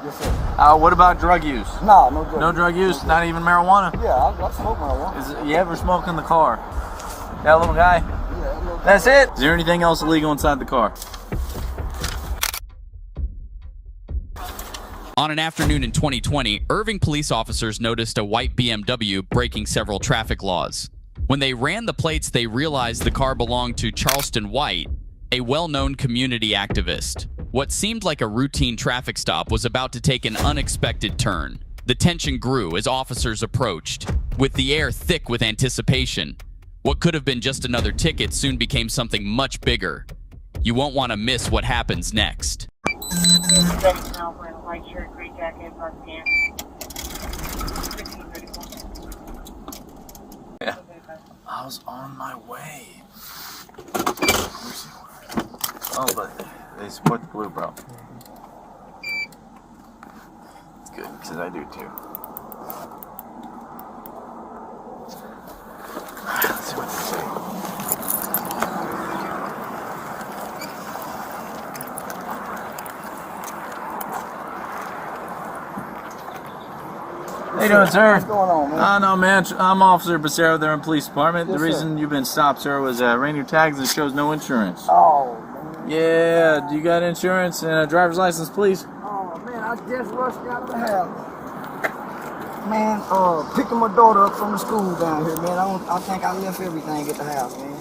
Yes, sir. What about drug use? Nah, no drug use. No drug use? Not even marijuana? Yeah, I smoke marijuana. You ever smoke in the car? That little guy? Yeah, little guy. That's it? Is there anything else illegal inside the car? On an afternoon in 2020, Irving police officers noticed a white BMW breaking several traffic laws. When they ran the plates, they realized the car belonged to Charleston White, a well-known community activist. What seemed like a routine traffic stop was about to take an unexpected turn. The tension grew as officers approached, with the air thick with anticipation. What could have been just another ticket soon became something much bigger. You won't want to miss what happens next. White shirt, gray jacket, black pants. 1634. Yeah. I was on my way. Oh, but they support the blue, bro. It's good, because I do too. Let's see what they say. How you doing, sir? What's going on, man? No, man. I'm Officer Becerra there in Police Department. Yes, the reason you've been stopped, sir, was ran your tags and it shows no insurance. Oh, man. Yeah, do you got insurance and a driver's license, please? Oh, man, I just rushed out of the house. Man, picking my daughter up from the school down here, man. I think I left everything at the house, man.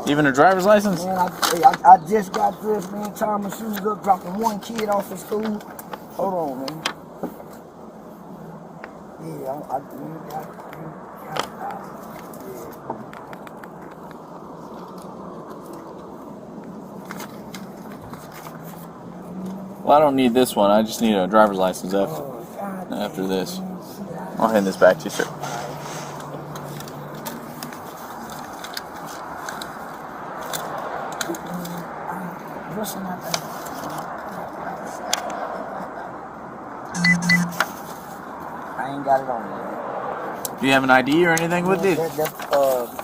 Even a driver's license? Man, I just got dressed, man, tying my shoes up, dropping one kid off at school. Hold on, man. Yeah, I got it. Well, I don't need this one. I just need a driver's license after this. I'll hand this back to you, sir. I ain't got it on me. Do you have an ID or anything with you?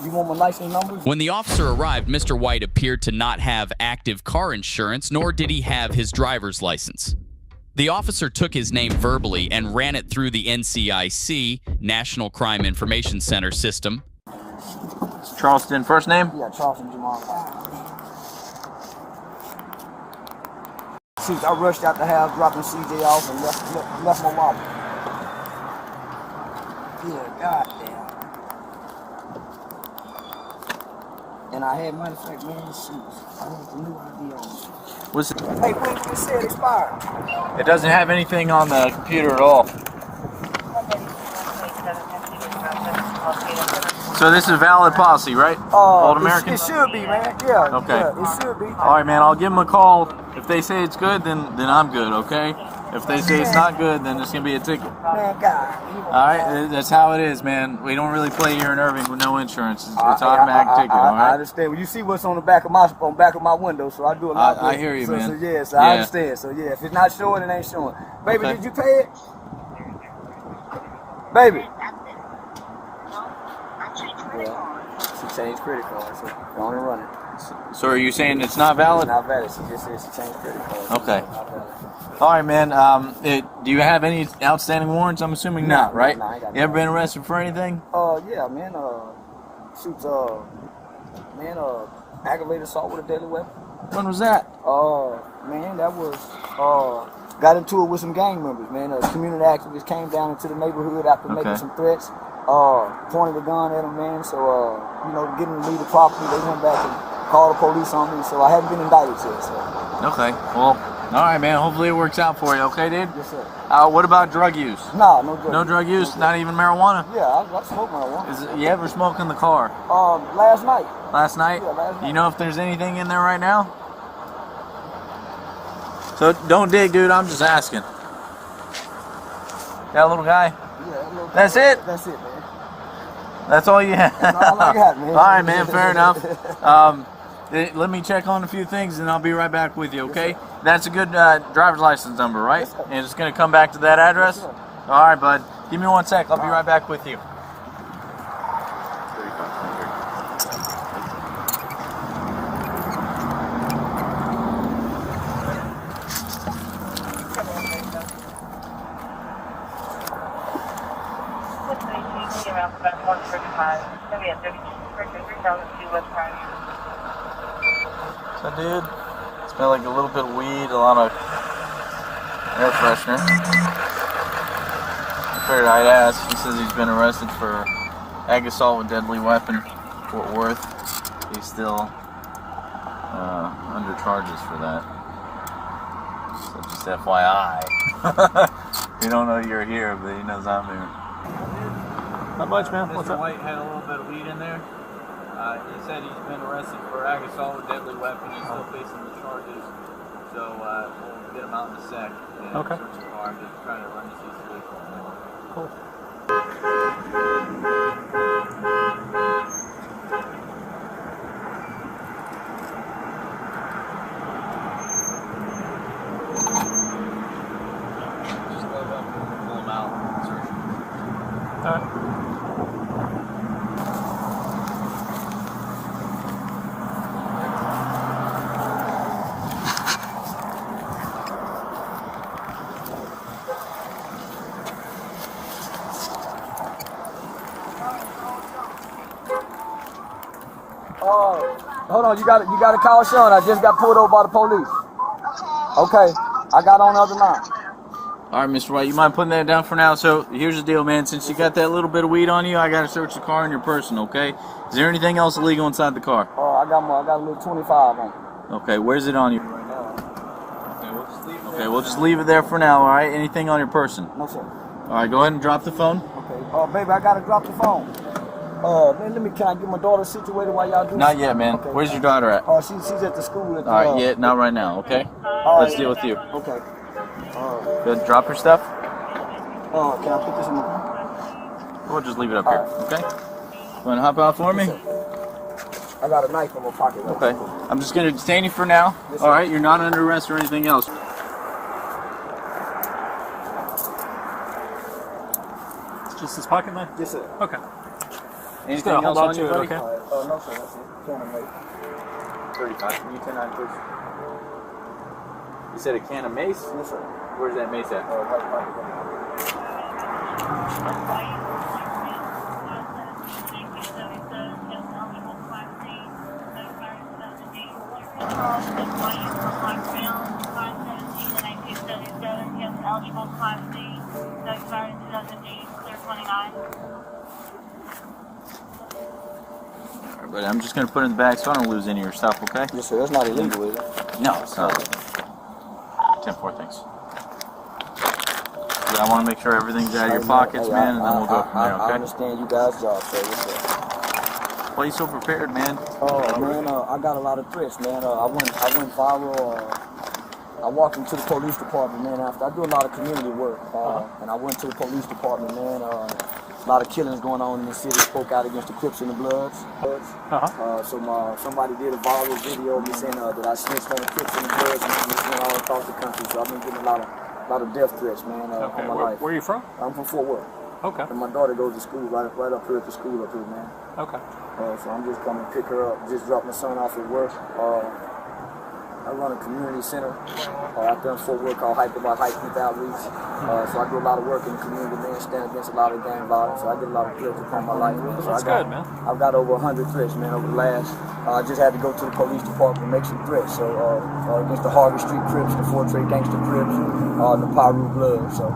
You want my license numbers? When the officer arrived, Mr. White appeared to not have active car insurance, nor did he have his driver's license. The officer took his name verbally and ran it through the NCIC, National Crime Information Center system. Charleston, first name? Yeah, Charleston Jamal. See, I rushed out the house, dropping CJ off, and left my wallet. Yeah, goddamn. And I had, matter of fact, man, shoes. I had the new ID on. What's it? Hey, when did it say it expired? It doesn't have anything on the computer at all. So this is valid policy, right? Old American? It should be, man. Yeah. Okay. Yeah, it should be. All right, man. I'll give them a call. If they say it's good, then I'm good, okay? If they say it's not good, then it's going to be a ticket. Man, God. All right? That's how it is, man. We don't really play here in Irving with no insurance. It's automatic ticket, all right? I understand. Well, you see what's on the back of my window, so I do a lot. I hear you, man. So, yes, I understand. So, yeah, if it's not showing, it ain't showing. Baby, Okay. did you pay it? Baby. She changed credit card, so go on and run it. So are you saying it's not valid? It's not valid. She just said she changed credit card. Okay. All right, man. Do you have any outstanding warrants? I'm assuming not, right? No, I ain't got You ever been arrested for anything? Yeah, man. Aggravated assault with a deadly weapon. When was that? Man, that was got into it with some gang members. Man, a community activist came down into the neighborhood after making some threats. Pointed a gun at him, man. So getting to leave the property, they went back and called the police on me. So I haven't been indicted yet. So. Okay. Well, all right, man. Hopefully it works out for you. Okay, dude. Yes, sir. What about drug use? Nah, no drug. No drug use. Not even marijuana. Yeah, I smoke marijuana. You ever smoke in the car? Last night. Last night? Yeah, last night. You know if there's anything in there right now? So don't dig, dude. I'm just asking. That little guy? Yeah, That's it? That's it, man. That's all you have? That's all I got, man. All right, man. Fair enough. Let me check on a few things, and I'll be right back with you, okay? That's a good driver's license number, right? Yes, sir. And it's going to come back to that address? Yes, sir. All right, bud. Give me 1 sec. I'll be right back with you. around about 135. It's going to be at 3002 West Prime. So, dude, smell like a little bit of weed, a lot of air freshener. I figured I'd ask. He says he's been arrested for ag assault with deadly weapon, Fort Worth. He's still under charges for that. So just FYI. He don't know you're here, but he knows I'm here. Not much, man. What's Mr. up? White had a little bit of weed in there. He said he's been arrested for ag assault with deadly weapon. He's still facing the charges. So we'll get him out in a sec. And Okay. search his car. I'm just trying to run this vehicle. Cool. Just go up and pull him out and search him. All right. Hold on, you got to call Sean. I just got pulled over by the police. Okay, I got on the other line. All right, Mr. White, you mind putting that down for now? So here's the deal, man. Since you got that little bit of weed on you, I got to search the car and your person, okay? Is there anything else illegal inside the car? I got a little 25 on. Okay, where's it on you? Okay, we'll just leave it there for now, all right? Anything on your person? No, sir. All right, go ahead and drop the phone. Okay. Baby, I got to drop the phone. Man, can I get my daughter situated while y'all do Not yet, man. Okay. Where's your daughter at? She's at the school. All right, yeah, not right now, okay? Let's deal with you. Okay. Good, drop your stuff. Can I put this in the... We'll just leave it up here, okay? You want to hop out for me? I got a knife in my pocket. Okay. I'm just going to detain you for now. All right, you're not under arrest or anything else. It's just his pocket knife? Yes, sir. Okay. Anything hold else on on to you, it, buddy? okay? No, sir. That's it. 35. Can you 10-9, please? You said a can of mace? Yes, sir. Where's that mace at? Charleston White, Blackmail, 517 and 1977. He has eligible Class C, that expired in 2008, clear 29. All right, buddy, I'm just going to put it in the bag so I don't lose any of your stuff, okay? Yes, sir. That's not illegal, is it? No, it's not. 10-4, thanks. Yeah, I want to make sure everything's out of your pockets, man, and then we'll go from there, I okay? understand you guys' job, sir. Yes, sir. Why are you so prepared, man? Man, I got a lot of threats, man. I went viral. I walked into the police department, man. After I do a lot of community work, and I went to the police department, man. A lot of killings going on in the city. Spoke out against the Crips and the Bloods. So somebody did a viral video of me saying that I snitched on the Crips and the Bloods, and this went all across the country. So I've been getting a lot of death threats, man, on my life. Where are you from? I'm from Fort Worth. Okay. And my daughter goes to school right up here at the school up here, man. Okay. So I'm just coming to pick her up. Just dropped my son off at work. I run a community center out there in Fort Worth called Hype About Hype Youth Outreach. So I do a lot of work in the community, man, stand against a lot of gang violence. So I get a lot of threats upon my life. So That's good, man. I've got over 100 threats, man, over the last. I just had to go to the police department and make some threats. So against the Harvey Street Crips, the Fort Trade Gangster Crips, the Pyru Blood. So.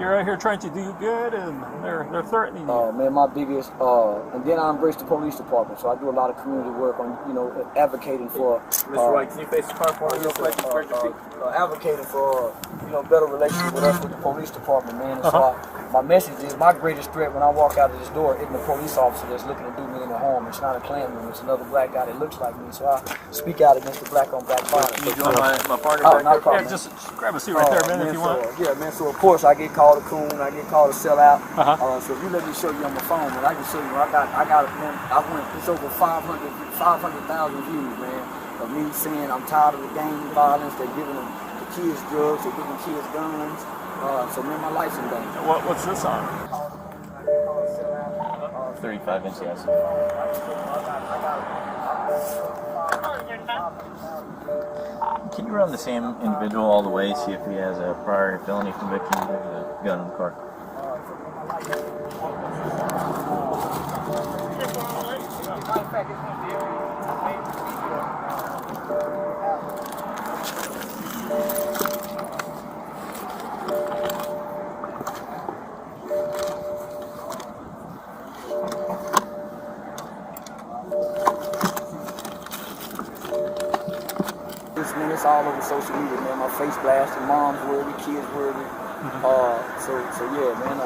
You're out here trying to do good, and they're threatening you. Man, my biggest, and then I embraced the police department, so I do a lot of community work on, advocating for. Mr. White, can you face the car for me real quick? Advocating for, better relations with us with the police department, man. And so my message is, my greatest threat when I walk out of this door isn't a police officer that's looking to do me any harm. It's not a Klansman. It's another black guy that looks like me. So I speak out against the black on black violence. Can you join my partner Oh, back there? no problem. Yeah, just grab a seat right there, man, if you want. Yeah, man. So of course I get called a coon. I get called a sellout. So if you let me show you on my phone, man, I can show you. I got, man. It's over 500,000 views, man, of me saying I'm tired of the gang violence. They're giving the kids drugs. They're giving kids guns. So man, my life's in danger. What's this on? 35 inches. Oh, is there Can you run the same individual all the way, see if he has a prior felony conviction with a gun in the car? Man, it's all over social media, man. My face blasted, mom's worthy, kids worthy. So yeah, man.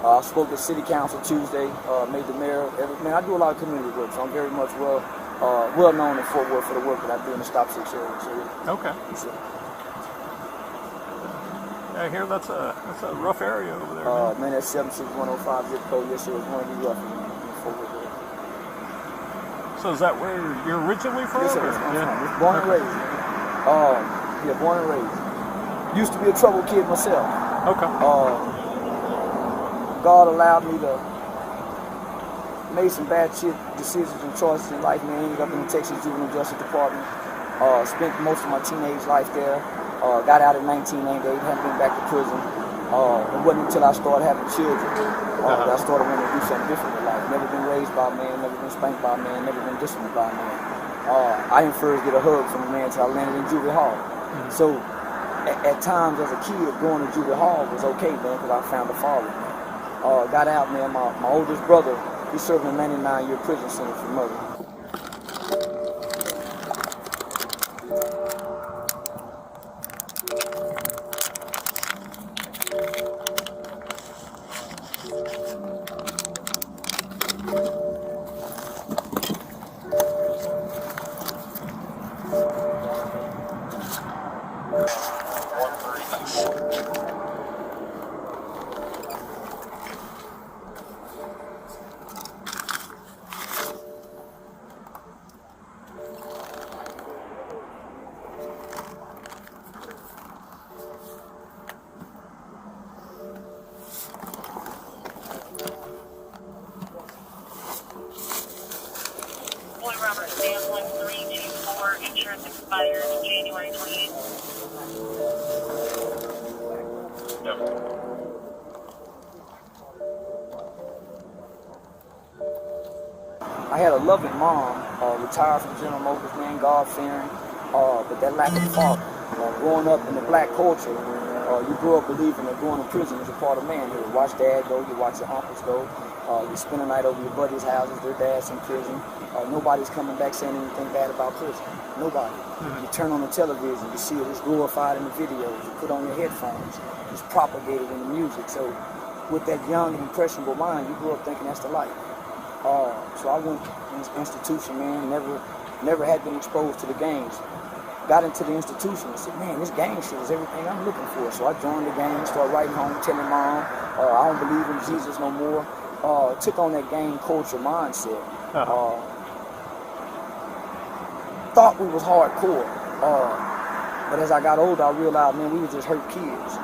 I spoke to City Council Tuesday, made the mayor. Man, I do a lot of community work, so I'm very much well known in Fort Worth for the work that I do in the Stop 6 area. So, yeah. Okay. So, I hear that's a rough area over there. man, that's 76105 zip code. Yes, sir. It's one of the rough in Fort Worth. So is that where you're originally from? Yes, sir. Yeah. Born and raised. Yeah, born and raised. Used to be a troubled kid myself. Okay. God allowed me to make some bad shit decisions and choices in life, man. Ended up in the Texas Juvenile Justice Department. Spent most of my teenage life there. Got out in 1998, haven't been back to prison. It wasn't until I started having children that I started wanting to do something different in life. Never been raised by a man, never been spanked by a man, never been disciplined by a man. I didn't first get a hug from a man until I landed in juvie hall. So at times as a kid, going to juvie hall was okay, man, because I found a father. Got out, man. My oldest brother, he served in a 99-year prison sentence for murder. Robert Stamp 1324, insurance expires January 28th. Yep. I had a loving mom, retired from General Motors, man, God-fearing, but that lack of father. Growing up in the black culture, you grew up believing that going to prison is a part of manhood. You watch dad go, you watch your uncles go, you spend a night over your buddies' houses, their dad's in prison. Nobody's coming back saying anything bad about prison. Nobody. You turn on the television, you see it, it's glorified in the videos, you put on your headphones, it's propagated in the music. So with that young and impressionable mind, you grew up thinking that's the life. So I went in this institution, man, never had been exposed to the gangs. Got into the institution and said, man, this gang shit is everything I'm looking for. So I joined the gang, started writing home, telling mom, I don't believe in Jesus no more. Took on that gang culture mindset. Thought we was hardcore. But as I got older, I realized, man, we were just hurt kids.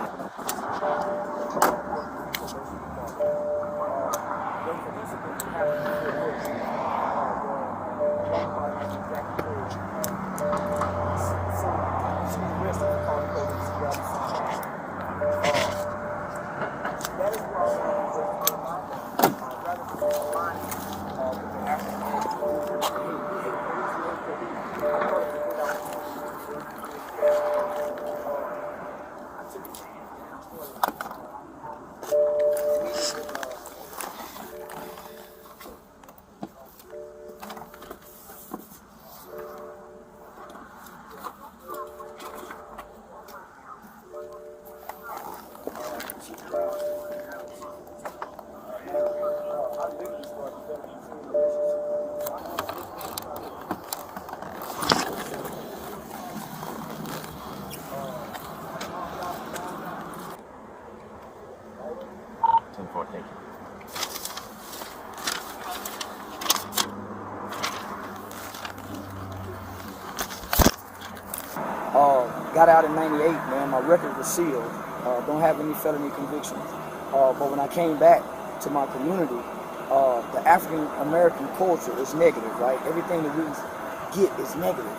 Got out in 98, man. My record was sealed. Don't have any felony convictions. But when I came back to my community, the African American culture is negative, right? Everything that we get is negative.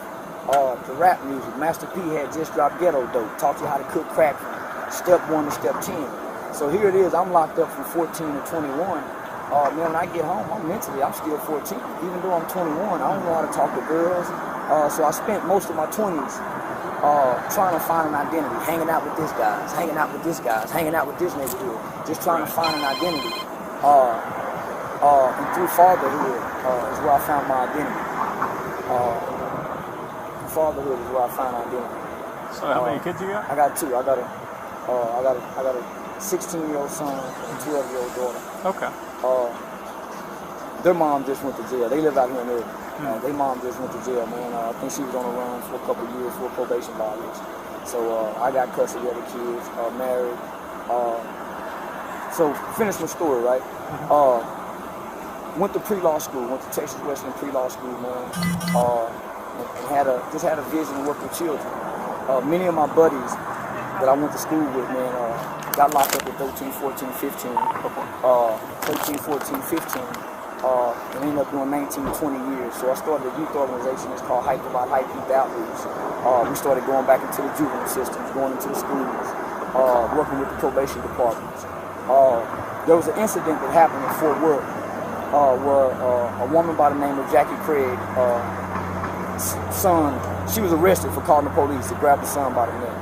The rap music, Master P had just dropped Ghetto Dope, taught you how to cook crack from step 1 to step 10. So here it is, I'm locked up from 14 to 21. Man, when I get home, I'm still 14. Even though I'm 21, I don't know how to talk to girls. So I spent most of my 20s trying to find an identity, hanging out with this guys, hanging out with this guys, hanging out with this neighborhood, just trying to find an identity. And through fatherhood is where I found my identity. Fatherhood is where I found identity. So how many kids you got? I got 2. I got a 16-year-old son and 12-year-old daughter. Okay. Their mom just went to jail. They live out here in Irving. Their mom just went to jail, man. I think she was on the run for a couple of years for a probation violation. So I got custody of the kids, married. So finish my story, right? Went to pre-law school, went to Texas Western pre-law school, man. And just had a vision to work with children. Many of my buddies that I went to school with, man, got locked up at 13, 14, 15, 13, 14, 15, and ended up doing 19, 20 years. So I started a youth organization. It's called Hype About Hype Youth Outreach. We started going back into the juvenile systems, going into the schools, working with the probation departments. There was an incident that happened in Fort Worth where a woman by the name of Jackie Craig, son, she was arrested for calling the police to grab the son by the neck.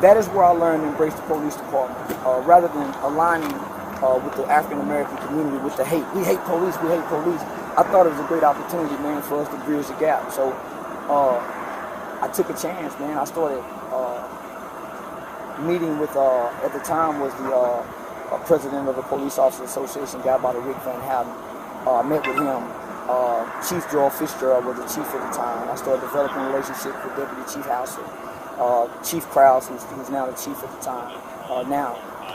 That is where I learned to embrace the police department, rather than aligning with the African American community with the hate. We hate police, we hate police. I thought it was a great opportunity, man, for us to bridge the gap. So I took a chance, man. I started meeting with, at the time was the president of the Police Officers Association, a guy by the Rick Van Houten. I met with him. Chief Joel Fitzgerald was the chief at the time. I started developing a relationship with Deputy Chief Hauser, Chief Krause, who's now the chief at the time.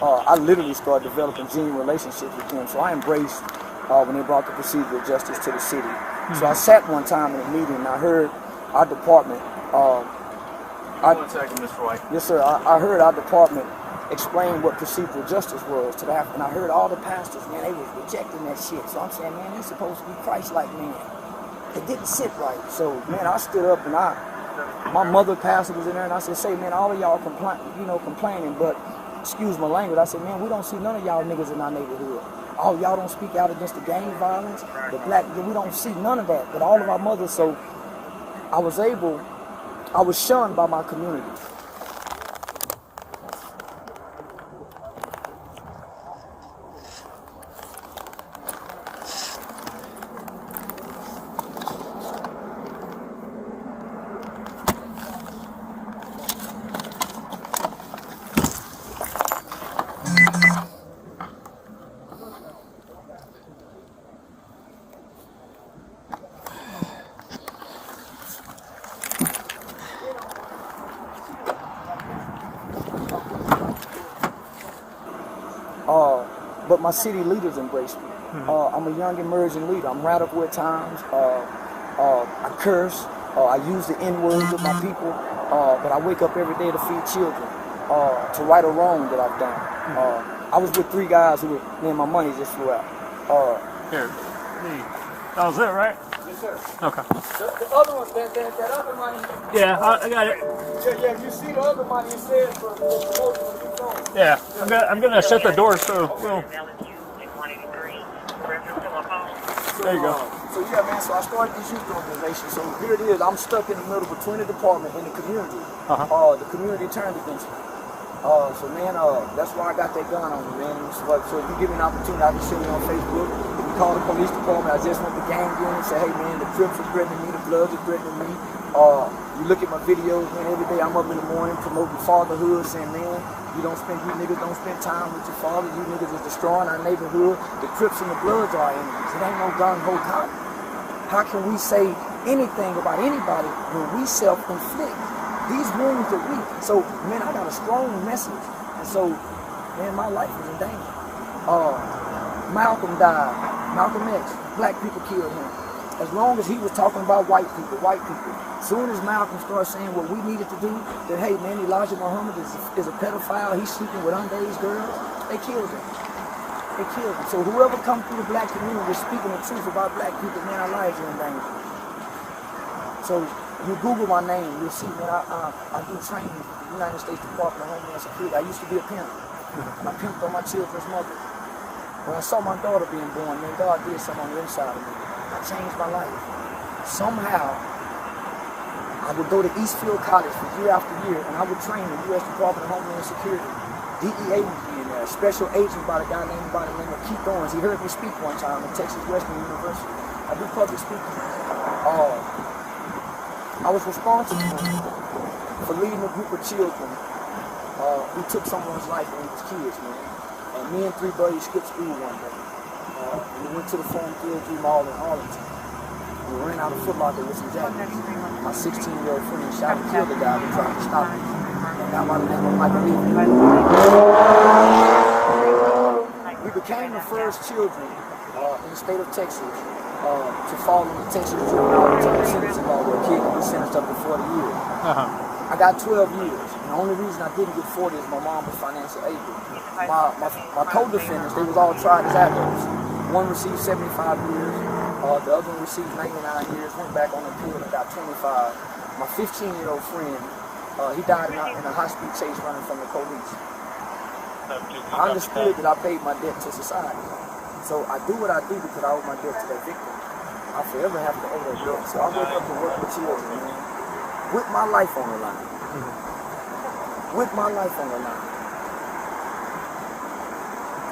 I literally started developing genuine relationships with them. So I embraced when they brought the procedural justice to the city. So I sat one time in a meeting and I heard our department. 1 second, Mr. White. Yes, sir. I heard our department explain what procedural justice was to the African. I heard all the pastors, man, they was rejecting that shit. So I'm saying, man, they're supposed to be Christ-like, man. It didn't sit right. So, man, I stood up and my mother pastor was in there and I said, say, man, all of y'all complaining, but excuse my language. I said, man, we don't see none of y'all niggas in our neighborhood. All y'all don't speak out against the gang violence, the black, we don't see none of that, but all of our mothers. So I was shunned by my community. But my city leaders embrace me. I'm a young emerging leader. I'm radical at times. I curse. I use the N-word with my people. But I wake up every day to feed children, to right a wrong that I've done. I was with 3 guys who were, man, my money just flew out. Here. That was it, right? Yes, sir. Okay. The other one, that other money. Yeah, I got it. Yeah, you see the other money, it says for promotion. Yeah, I'm gonna shut the door, so we'll. There you go. So yeah, man. So I started this youth organization. So here it is. I'm stuck in the middle between the department and the community. The community turned against me. So man, that's why I got that gun on me, man. So if you give me an opportunity, I can show you on Facebook. You call the police department. I just went to gang unit and say, hey man, the Crips are threatening me, the Bloods are threatening me. You look at my videos, man. Every day I'm up in the morning promoting fatherhood, saying, man, you niggas don't spend time with your father. You niggas is destroying our neighborhood. The Crips and the Bloods are our enemies. It ain't no gung-ho cop. How can we say anything about anybody when we self-inflict these wounds that we? So, man, I got a strong message. And so, man, my life is in danger. Malcolm died. Malcolm X. Black people killed him. As long as he was talking about white people. As soon as Malcolm started saying what we needed to do, that, hey, man, Elijah Muhammad is a pedophile, he's sleeping with underage girls, they killed him. They killed him. So whoever comes through the black community is speaking the truth about black people, man, our lives are in danger. So you Google my name, you'll see that I do training with the United States Department of Homeland Security. I used to be a pimp. I pimped on my children's mother. When I saw my daughter being born, man, God did something on the inside of me. I changed my life. Somehow, I would go to Eastfield College for year after year, and I would train the U.S. Department of Homeland Security. DEA would be in there. A special agent by the name of Keith Owens. He heard me speak one time at Texas Western University. I do public speaking. I was responsible for leading a group of children who took someone's life when he was kids, man. Me and 3 buddies skipped school one day. We went to the Forum 303 Mall in Arlington. We ran out of Foot Locker with some jackets. My 16-year-old friend shot and killed the guy who tried to stop me. Got my name on Michael Lee. We became the first children in the state of Texas to fall in the Texas juvenile return sentencing law where a kid can be sentenced up to 40 years. I got 12 years. The only reason I didn't get 40 is my mom was financially able. My co-defendants, they was all tried as adults. One received 75 years, the other one received 99 years, went back on appeal and got 25. My 15-year-old friend, he died in a high-speed chase running from the police. I understood that I paid my debt to society. So I do what I do because I owe my debt to that victim. I forever have to owe that debt. So I wake up to work with children, man, with my life on the line. With my life on the line.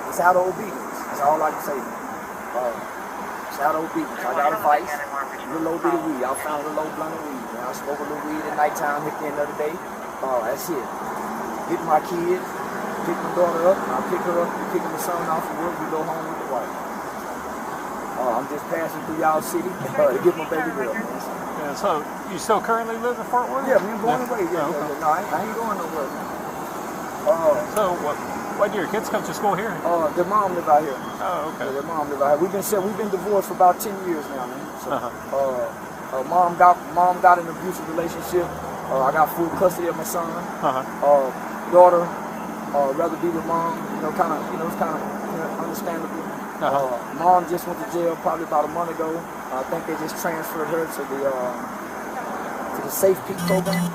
It's out of obedience. That's all I can say. It's out of obedience. I got a vice, a little old bit of weed. I found a little old blunt of weed. Man. I smoke a little weed at nighttime, hit the end of the day. That's it. Get my kids, pick my daughter up, I pick her up, picking the son off from work, we go home with the wife. I'm just passing through y'all city to get my baby girl. Yeah, so you still currently live in Fort Worth? Yeah, I'm going away. Yeah, okay. No, I ain't going nowhere. So what do your kids come to school here? Their mom live out here. Oh, okay. Yeah, their mom live out here. We've been divorced for about 10 years now, man. So, mom got an abusive relationship. I got full custody of my son. Daughter rather be with mom. It's kind of understandable. Mom just went to jail probably about a month ago. I think they just transferred her to the Safe Peak program.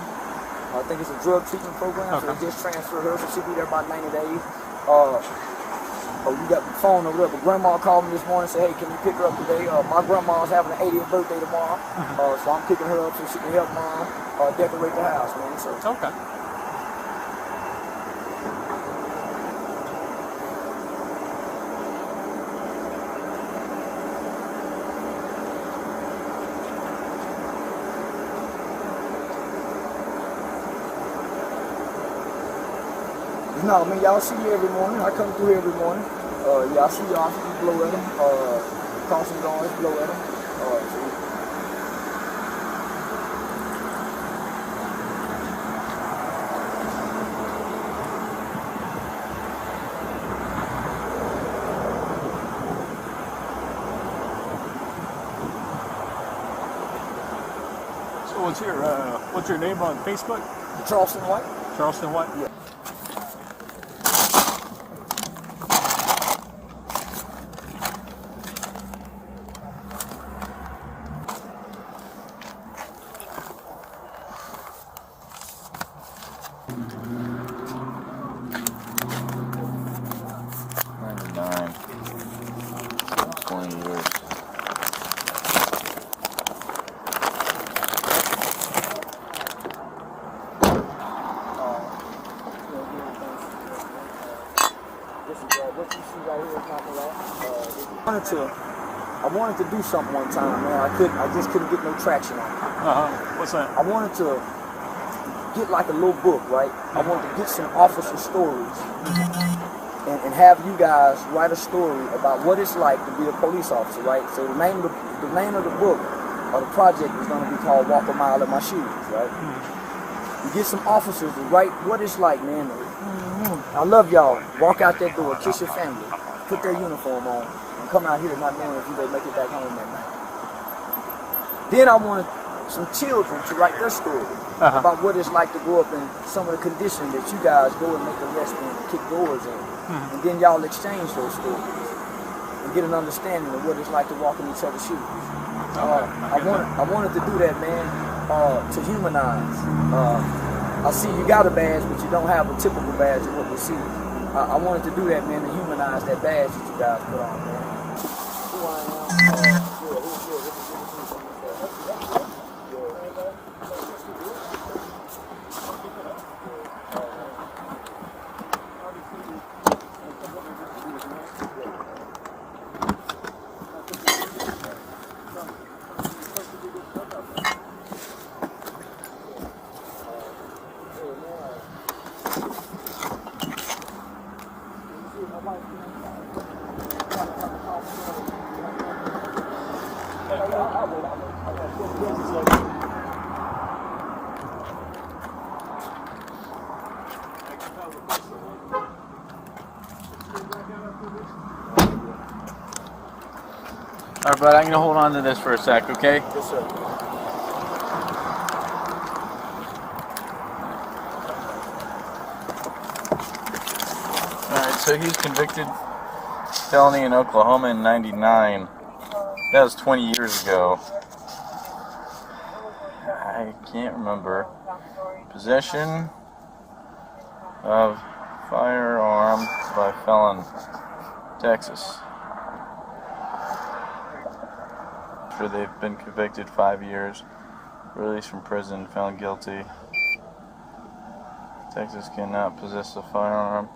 I think it's a drug treatment program, so they just transferred her, so she'll be there about 90 days. We got the phone over there, but grandma called me this morning and said, hey, can you pick her up today? My grandma's having an 80th birthday tomorrow, so I'm picking her up so she can help mom decorate the house, man. So. Okay. No, I mean, y'all see me every morning. I come through here every morning. I see y'all blow at them. Crossing guards blow at them. So what's your name on Facebook? Charleston White. Charleston White? Yeah. I wanted to do something one time, man. I just couldn't get no traction on it. What's that? I wanted to get like a little book, right? I wanted to get some officer stories and have you guys write a story about what it's like to be a police officer, right? So the name of the book or the project is going to be called Walk a Mile in My Shoes, right? You get some officers to write what it's like, man. I love y'all. Walk out that door, kiss your family, put their uniform on, and come out here not knowing if you may make it back home that night. Then I wanted some children to write their story about what it's like to grow up in some of the conditions that you guys go and make arrests in and kick doors in. And then y'all exchange those stories and get an understanding of what it's like to walk in each other's shoes. I wanted to do that, man. to humanize. I see you got a badge, but you don't have a typical badge of what we see. I wanted to do that, man, to humanize that badge that you guys put on, man. Who I am. All right, bud, I'm gonna hold on to this for a sec, okay? Yes, sir. All right, so he's convicted felony in Oklahoma in '99. That was 20 years ago. I can't remember. Possession of firearm by felon, Texas. After they've been convicted 5 years, released from prison, found guilty. Texas cannot possess a firearm.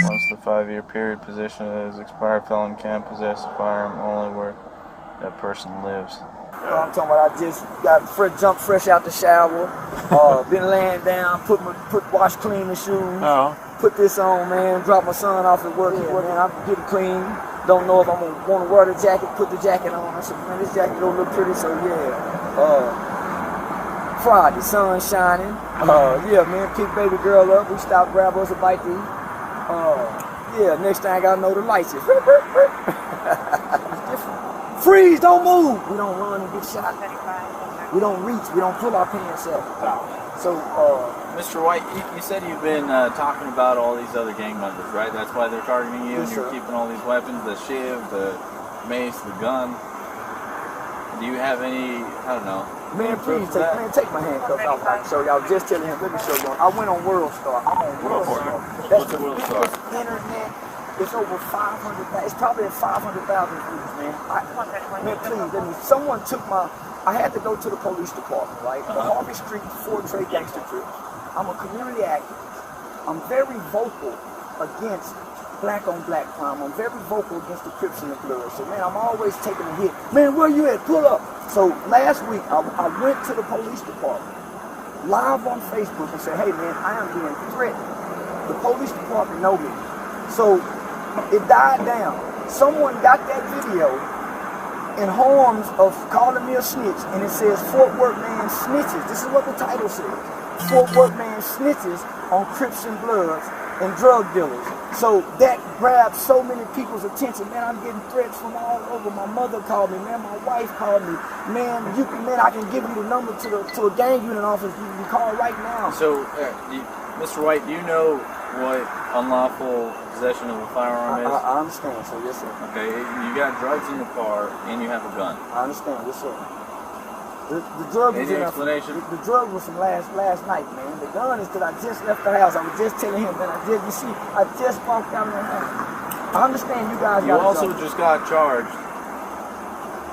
Once the 5-year period possession is expired, felon can possess a firearm only where that person lives. I'm talking about I just got jumped fresh out the shower, been laying down, wash clean the shoes, put this on, man, drop my son off at work, man, I get it clean. Don't know if I'm gonna want to wear the jacket, put the jacket on. I said, man, this jacket don't look pretty, so yeah. Friday, sun shining. Yeah, man, pick baby girl up. We stopped, grab us a bite to eat. Yeah, next thing I gotta know the lights is. It's different. Freeze, don't move. We don't run and get shot. We don't reach. We don't pull our pants up. So, Mr. White, you said you've been talking about all these other gang members, right? That's why they're targeting you, yes, and you're keeping all these weapons, the shiv, the mace, the gun. Do you have any, I don't know, man, please take my handcuffs off. I can show you. I was just telling him, let me show you. I went on World Star. I'm on World Star. That's the biggest internet. It's over 500,000. It's probably at 500,000 views, man. Man, please, someone took my. I had to go to the police department, right? The Harvey Street Ford Trade Gangster Trips. I'm a community activist. I'm very vocal against black on black crime. I'm very vocal against the Crips and the Bloods. So, man, I'm always taking a hit. Man, where you at? Pull up. So last week, I went to the police department live on Facebook and said, hey, man, I am being threatened. The police department know me. So it died down. Someone got that video in harms of calling me a snitch, and it says Fort Worth man snitches. This is what the title says. Fort Worth man snitches on Crips and Bloods and drug dealers. So that grabbed so many people's attention. Man, I'm getting threats from all over. My mother called me, man, my wife called me. Man, I can give you the number to a gang unit office. You can call right now. So, Mr. White, do you know what unlawful possession of a firearm is? I understand, so yes, sir. Okay, you got drugs in the car and you have a gun. I understand, yes, sir. The drug was Any explanation? The drug was from last night, man. The gun is because I just left the house. I was just telling him that I just walked out of the house. I understand you guys. You also just got charged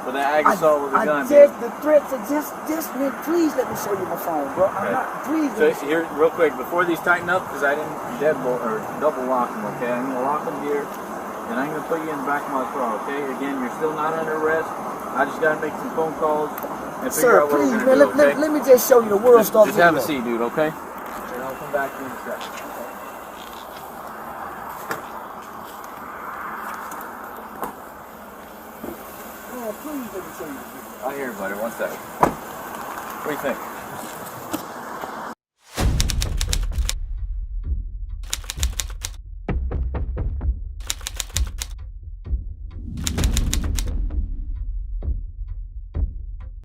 for the ag assault with a gun. The threats are just man, please let me show you my phone, bro. Okay. Please. So here, real quick, before these tighten up, because I didn't double lock them, okay? I'm going to lock them here, and I'm going to put you in the back of my car, okay? Again, you're still not under arrest. I just got to make some phone calls. Sir, please, man, let me just show you the World Star video. Just have a seat, dude, okay? And I'll come back to you in a second. Oh, please let me show you the video. I hear you, buddy. One second. What do you think?